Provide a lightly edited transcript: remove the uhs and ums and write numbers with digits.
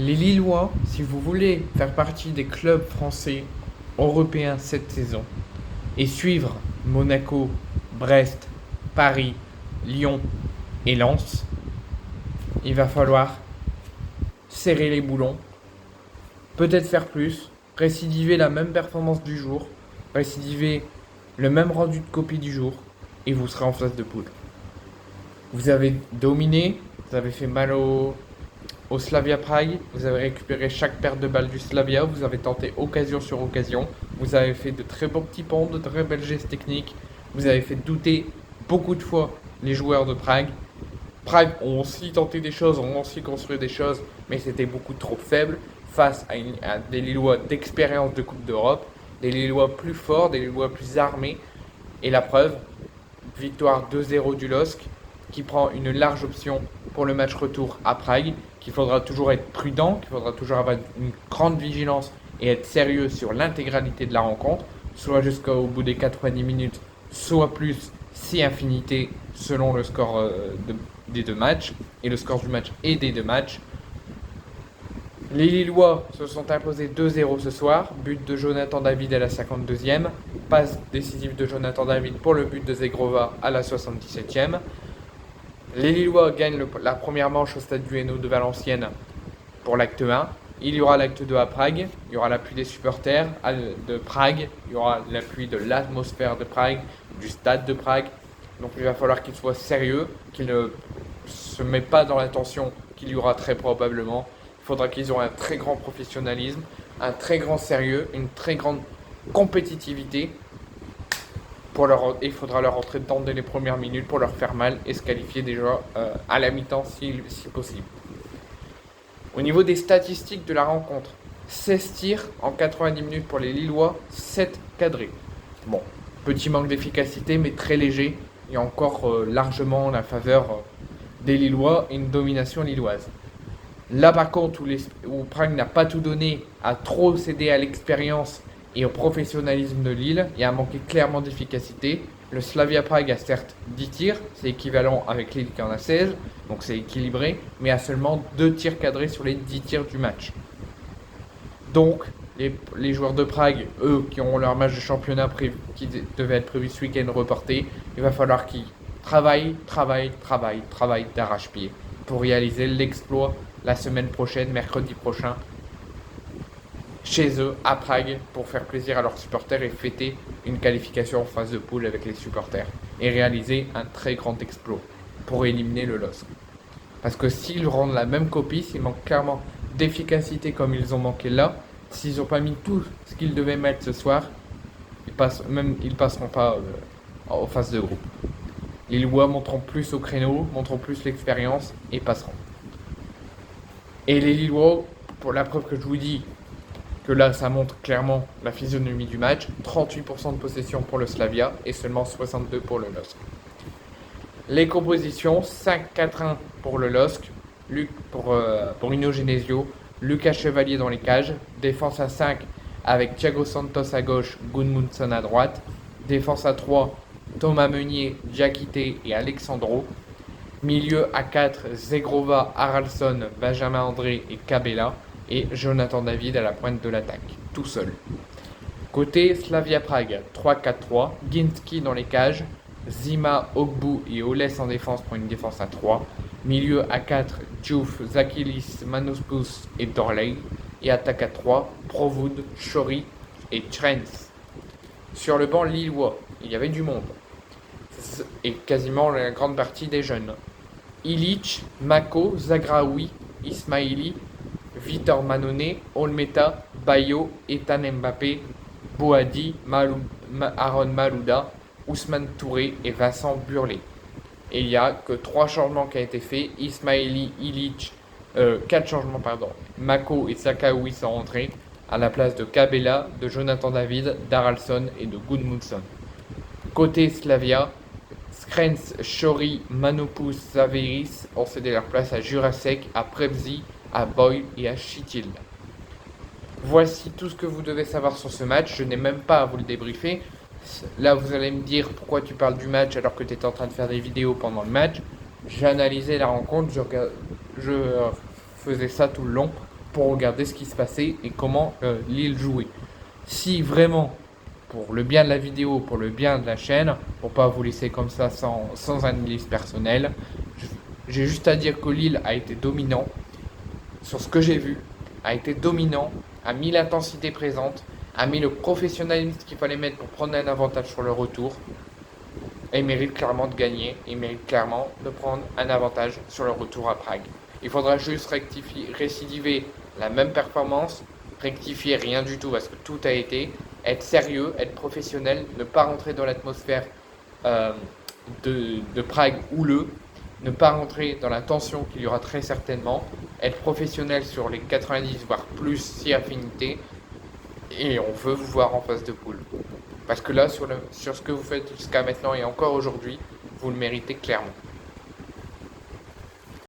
Les Lillois, si vous voulez faire partie des clubs français européens cette saison et suivre Monaco, Brest, Paris, Lyon et Lens, il va falloir serrer les boulons, peut-être faire plus, récidiver la même performance du jour, récidiver le même rendu de copie du jour, et vous serez en phase de poule. Vous avez dominé, vous avez fait mal au Slavia Prague, vous avez récupéré chaque perte de balle du Slavia, vous avez tenté occasion sur occasion, vous avez fait de très beaux petits ponts, de très belles gestes techniques, vous avez fait douter beaucoup de fois les joueurs de Prague. Prague ont aussi tenté des choses, ont aussi construit des choses, mais c'était beaucoup trop faible face à des Lillois d'expérience de Coupe d'Europe, des Lillois plus forts, des Lillois plus armés. Et la preuve, victoire 2-0 du LOSC, qui prend une large option pour le match retour à Prague, qu'il faudra toujours être prudent, qu'il faudra toujours avoir une grande vigilance et être sérieux sur l'intégralité de la rencontre, soit jusqu'au bout des 90 minutes, soit plus, si infinité, selon le score des deux matchs, et le score du match et des deux matchs. Les Lillois se sont imposés 2-0 ce soir, but de Jonathan David à la 52e, passe décisive de Jonathan David pour le but de Zegrova à la 77e. Les Lillois gagnent la première manche au stade du Hainaut de Valenciennes pour l'acte 1. Il y aura l'acte 2 à Prague, il y aura l'appui des supporters de Prague, il y aura l'appui de l'atmosphère de Prague, du stade de Prague. Donc il va falloir qu'ils soient sérieux, qu'ils ne se mettent pas dans l'attention qu'il y aura très probablement. Il faudra qu'ils aient un très grand professionnalisme, un très grand sérieux, une très grande compétitivité. Il faudra leur entrer dedans dès les premières minutes pour leur faire mal et se qualifier déjà à la mi-temps si possible. Au niveau des statistiques de la rencontre, 16 tirs en 90 minutes pour les Lillois, 7 cadrés. Bon, petit manque d'efficacité mais très léger et encore largement la faveur des Lillois et une domination lilloise. Là par contre où Prague n'a pas tout donné, a trop cédé à l'expérience et au professionnalisme de Lille, il y a manqué clairement d'efficacité. Le Slavia Prague a certes 10 tirs, c'est équivalent avec Lille qui en a 16, donc c'est équilibré, mais a seulement 2 tirs cadrés sur les 10 tirs du match. Donc les joueurs de Prague, eux qui auront leur match de championnat qui devait être prévu ce week-end reporté, il va falloir qu'ils travaillent d'arrache-pied pour réaliser l'exploit la semaine prochaine, mercredi prochain, chez eux, à Prague, pour faire plaisir à leurs supporters et fêter une qualification en phase de poule avec les supporters. Et réaliser un très grand exploit pour éliminer le LOSC. Parce que s'ils rendent la même copie, s'ils manquent clairement d'efficacité comme ils ont manqué là, s'ils n'ont pas mis tout ce qu'ils devaient mettre ce soir, ils passeront pas en phase de groupe. Les Lillois monteront plus au créneau, monteront plus l'expérience et passeront. Et les Lillois, pour la preuve que je vous dis, que là ça montre clairement la physionomie du match, 38% de possession pour le Slavia et seulement 62% pour le LOSC. Les compositions, 5-4-1 pour le LOSC, pour Ino Genesio, Lucas Chevalier dans les cages, défense à 5 avec Thiago Santos à gauche, Gudmundsson à droite, défense à 3, Thomas Meunier, Diakité et Alexandro, milieu à 4, Zegrova, Haraldsson, Benjamin André et Cabella, et Jonathan David à la pointe de l'attaque, tout seul. Côté Slavia Prague, 3-4-3, Ginski dans les cages, Zima, Ogbu et Oles en défense pour une défense à 3, milieu à 4, Diouf, Zakilis, Manuspus et Dorley, et attaque à 3, Provoud, Chori et Trens. Sur le banc lillois, il y avait du monde, et quasiment la grande partie des jeunes. Illich, Mako, Zagraoui, Ismaili, Vitor Manone, Olmeta, Bayo, Ethan Mbappé, Boadi, Aaron Malouda, Ousmane Touré et Vincent Burlet. Et il n'y a que 3 changements qui ont été faits. Ismaili, Illich, 4 changements pardon. Mako et Sakaoui sont rentrés à la place de Cabella, de Jonathan David, d'Haraldsson et de Gudmundsson. Côté Slavia, Skrens, Chori, Manopus, Zaveris ont cédé leur place à Jurasek, à Prevzi, à Boyle et à Chitil. Voici tout ce que vous devez savoir sur ce match. Je n'ai même pas à vous le débriefer. Là, vous allez me dire pourquoi tu parles du match alors que tu étais en train de faire des vidéos pendant le match. J'ai analysé la rencontre, je faisais ça tout le long. pour regarder ce qui se passait et comment Lille jouait. Si vraiment, pour le bien de la vidéo, pour le bien de la chaîne, pour pas vous laisser comme ça sans analyse personnelle, j'ai juste à dire que Lille a été dominant sur ce que j'ai vu, a été dominant, a mis l'intensité présente, a mis le professionnalisme qu'il fallait mettre pour prendre un avantage sur le retour, et il mérite clairement de gagner, il mérite clairement de prendre un avantage sur le retour à Prague. Il faudra juste récidiver la même performance, rectifier rien du tout parce que tout a été, être sérieux, être professionnel, ne pas rentrer dans l'atmosphère euh, de Prague houleux, ne pas rentrer dans la tension qu'il y aura très certainement, être professionnel sur les 90 voire plus si affinité, et on veut vous voir en phase de poule. Parce que là, sur ce que vous faites jusqu'à maintenant et encore aujourd'hui, vous le méritez clairement.